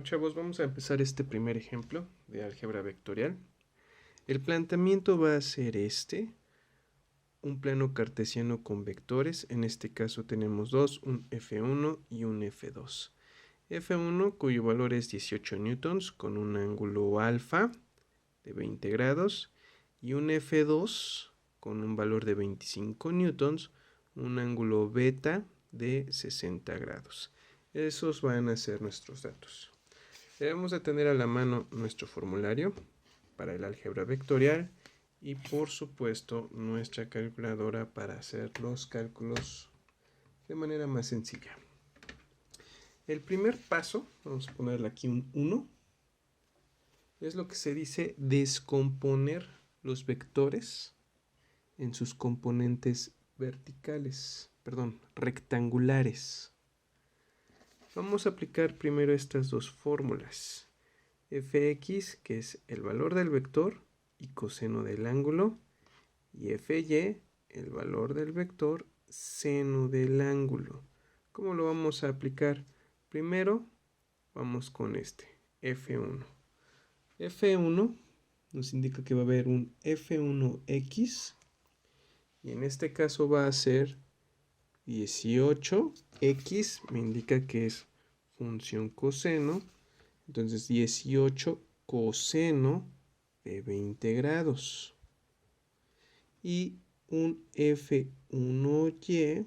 Chavos, vamos a empezar este primer ejemplo de álgebra vectorial. El planteamiento va a ser un plano cartesiano con vectores. En este caso tenemos dos, un F1 y un F2. F1 cuyo valor es 18 newtons con un ángulo alfa de 20 grados y un F2 con un valor de 25 newtons, un ángulo beta de 60 grados. Esos van a ser nuestros datos. Debemos de tener a la mano nuestro formulario para el álgebra vectorial y por supuesto nuestra calculadora para hacer los cálculos de manera más sencilla. El primer paso, vamos a ponerle aquí un 1, es lo que se dice descomponer los vectores en sus componentes rectangulares. Vamos a aplicar primero estas dos fórmulas. Fx, que es el valor del vector y coseno del ángulo, y Fy, el valor del vector, seno del ángulo. ¿Cómo lo vamos a aplicar? Primero vamos con este, F1. F1 nos indica que va a haber un F1x, y en este caso va a ser 18x, me indica que es función coseno. Entonces 18 coseno de 20 grados. Y un F1y.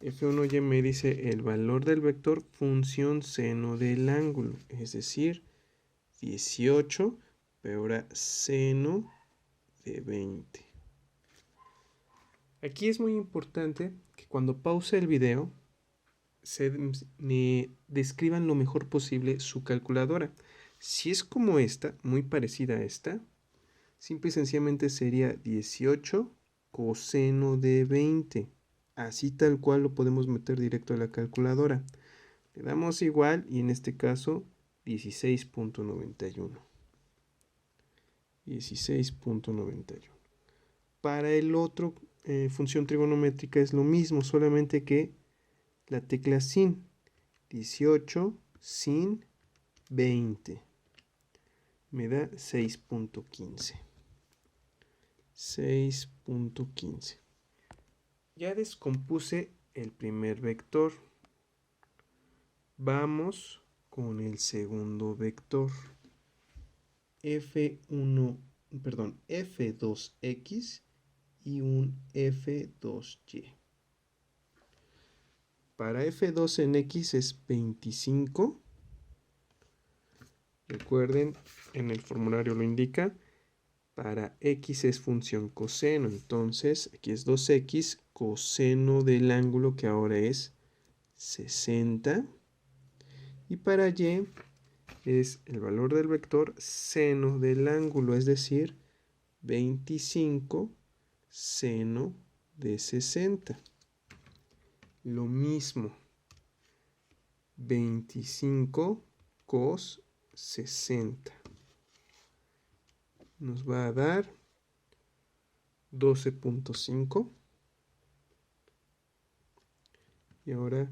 F1y me dice el valor del vector función seno del ángulo. Es decir, 18, pero ahora seno de 20. Aquí es muy importante que cuando pause el video me describan lo mejor posible su calculadora. Si es como esta, muy parecida a esta, simple y sencillamente sería 18 coseno de 20. Así tal cual lo podemos meter directo a la calculadora. Le damos igual y en este caso 16.91. 16.91. Para el otro, función trigonométrica es lo mismo, solamente que la tecla sin. 18 sin 20 me da 6.15. 6.15. Ya descompuse el primer vector. Vamos con el segundo vector. F2x y un F2y. Para F2 en X es 25. Recuerden, en el formulario lo indica. Para X es función coseno. Entonces, aquí es 2X coseno del ángulo que ahora es 60. Y para Y es el valor del vector seno del ángulo, es decir, 25 seno de 60. Lo mismo, 25 cos 60. Nos va a dar 12.5. Y ahora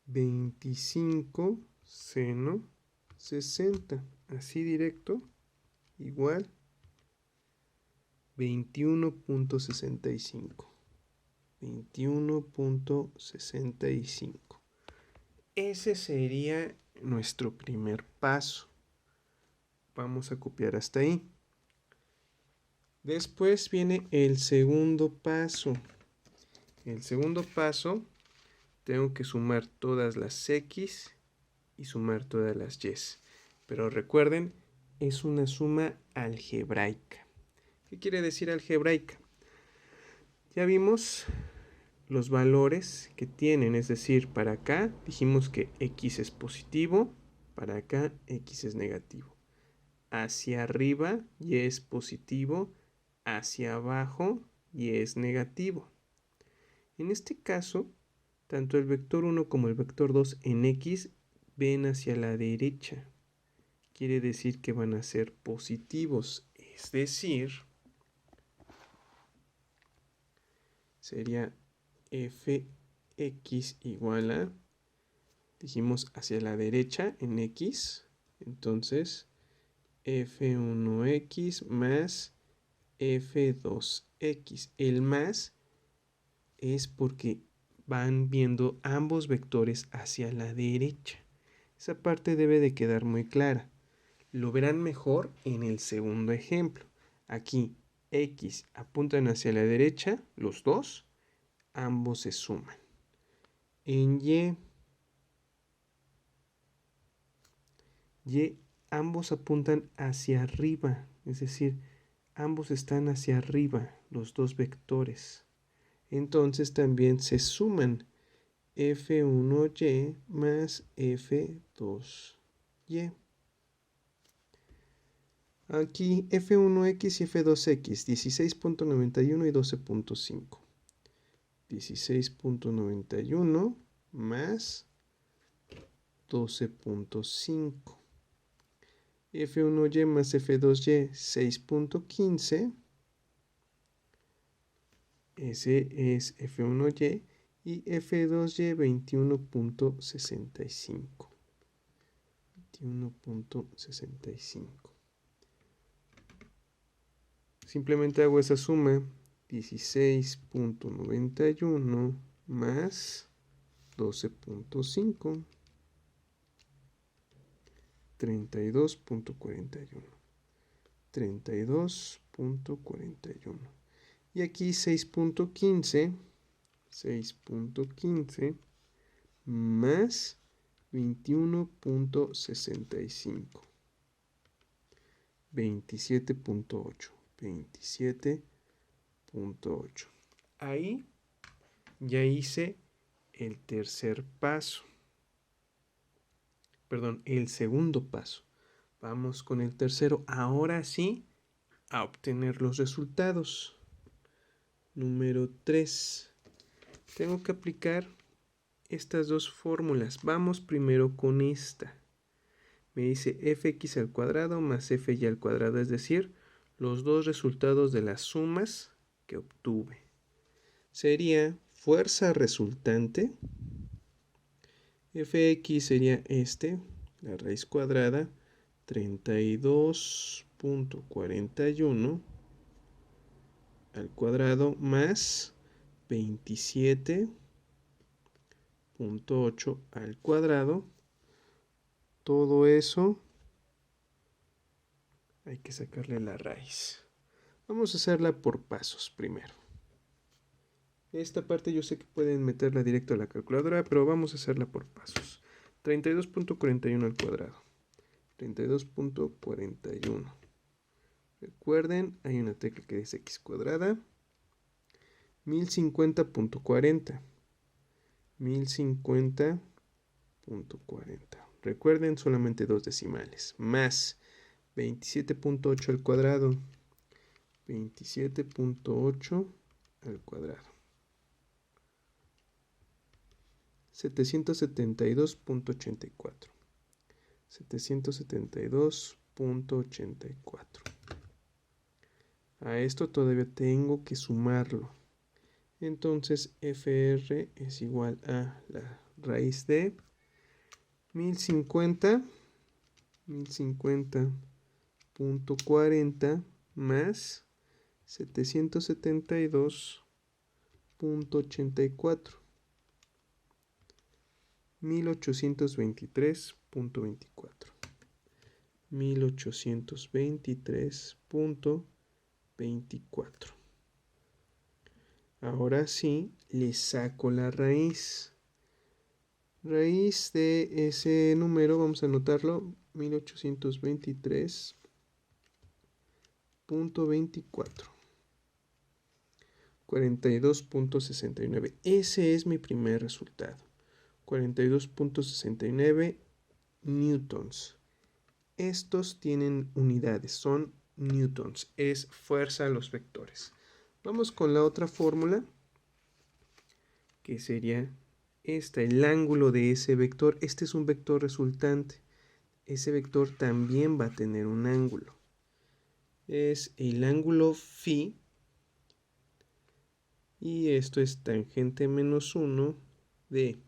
25 seno 60. Así directo, igual 21.65. 21.65. Ese sería nuestro primer paso. Vamos a copiar hasta ahí. Después viene el segundo paso. El segundo paso, tengo que sumar todas las X y sumar todas las Y. Pero recuerden, es una suma algebraica. ¿Qué quiere decir algebraica? Ya vimos los valores que tienen, es decir, para acá dijimos que X es positivo, para acá X es negativo. Hacia arriba Y es positivo, hacia abajo Y es negativo. En este caso, tanto el vector 1 como el vector 2 en X ven hacia la derecha. Quiere decir que van a ser positivos, es decir, sería Fx igual a Dijimos hacia la derecha en X. Entonces, F1X más F2X. El más es porque van viendo ambos vectores hacia la derecha. Esa parte debe de quedar muy clara. Lo verán mejor en el segundo ejemplo. Aquí X apuntan hacia la derecha, los dos, ambos se suman. En Y ambos apuntan hacia arriba, es decir, ambos están hacia arriba, los dos vectores. Entonces también se suman F1Y más F2Y. Aquí F1X y F2X, 16.91 y 12.5. 16.91 más 12.5. F1Y más F2Y, 6.15. Ese es F1Y. Y F2Y, 21.65. 21.65. Simplemente hago esa suma. 16.91 más 12.5. 32.41. 32.41. Y aquí 6.15. 6.15 más 21.65. 27.8. 27.8. Ahí ya hice el tercer paso. Perdón, el segundo paso. Vamos con el tercero. Ahora sí, a obtener los resultados. Número 3. Tengo que aplicar estas dos fórmulas. Vamos primero con esta. Me dice fx al cuadrado más fy al cuadrado, es decir, los dos resultados de las sumas que obtuve. Sería fuerza resultante. Fx sería la raíz cuadrada, 32.41 al cuadrado más 27.8 al cuadrado. Todo eso hay que sacarle la raíz. Vamos a hacerla por pasos primero. Esta parte yo sé que pueden meterla directo a la calculadora, pero vamos a hacerla por pasos. 32.41 al cuadrado. 32.41. Recuerden, hay una tecla que dice x cuadrada. 1050.40. 1050.40. Recuerden, solamente dos decimales. Más 27.8 al cuadrado. 27.8 al cuadrado. 772.84. 772.84. A esto todavía tengo que sumarlo. Entonces FR es igual a la raíz de 1050.40 más 772.84. 1823.24. 1823.24. Ahora sí, le saco la raíz. Raíz de ese número, vamos a anotarlo, 1823.24. 42.69. Ese es mi primer resultado. 42.69 newtons. Estos tienen unidades, son newtons, es fuerza a los vectores. Vamos con la otra fórmula, que sería esta, el ángulo de ese vector. Este es un vector resultante. Ese vector también va a tener un ángulo. Es el ángulo phi, y esto es tangente menos 1 de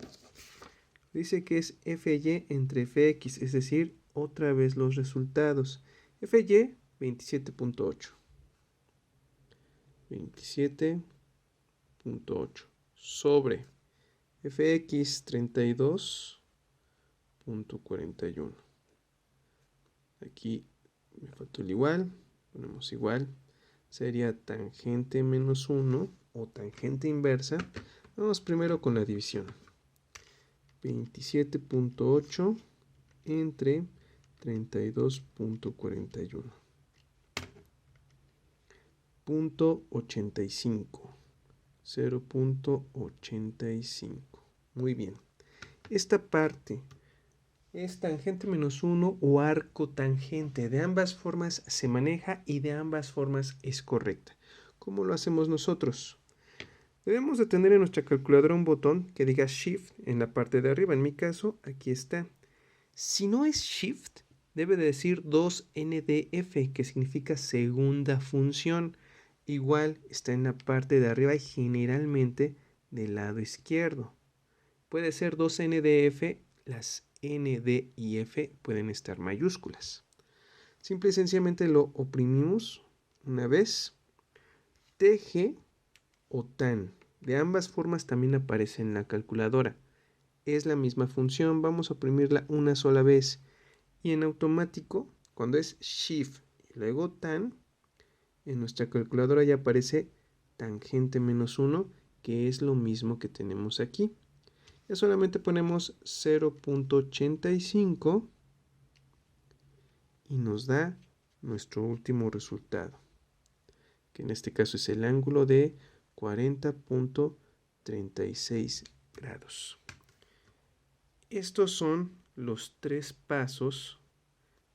Dice que es FY entre FX, es decir, otra vez los resultados. FY 27.8. 27.8 sobre FX 32.41. Aquí me faltó el igual, ponemos igual. Sería tangente menos 1 o tangente inversa. Vamos primero con la división. 27.8 entre 32.41. 0.85. 0.85. Muy bien. Esta parte es tangente menos 1 o arco tangente. De ambas formas se maneja y de ambas formas es correcta. ¿Cómo lo hacemos nosotros? Debemos de tener en nuestra calculadora un botón que diga Shift en la parte de arriba. En mi caso, aquí está. Si no es Shift, debe de decir 2NDF, que significa segunda función. Igual está en la parte de arriba y generalmente del lado izquierdo. Puede ser 2NDF, las N, D y F pueden estar mayúsculas. Simple y sencillamente lo oprimimos una vez. TG o TAN. De ambas formas también aparece en la calculadora. Es la misma función, vamos a oprimirla una sola vez. Y en automático, cuando es Shift y luego TAN, en nuestra calculadora ya aparece tangente menos 1, que es lo mismo que tenemos aquí. Ya solamente ponemos 0.85 y nos da nuestro último resultado, que en este caso es el ángulo de 40.36 grados. Estos son los 3 pasos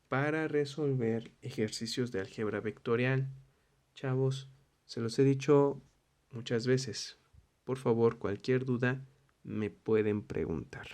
para resolver ejercicios de álgebra vectorial. Chavos, se los he dicho muchas veces. Por favor, cualquier duda me pueden preguntar.